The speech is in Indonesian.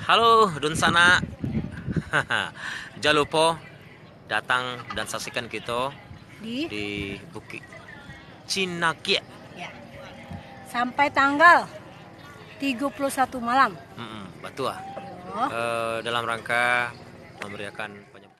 Halo Dunsana, jangan lupa datang dan saksikan kita di di Bukit Cinakie. ya, sampai tanggal 31 malam. Betul. Oh, Dalam rangka memeriahkan penyambutan.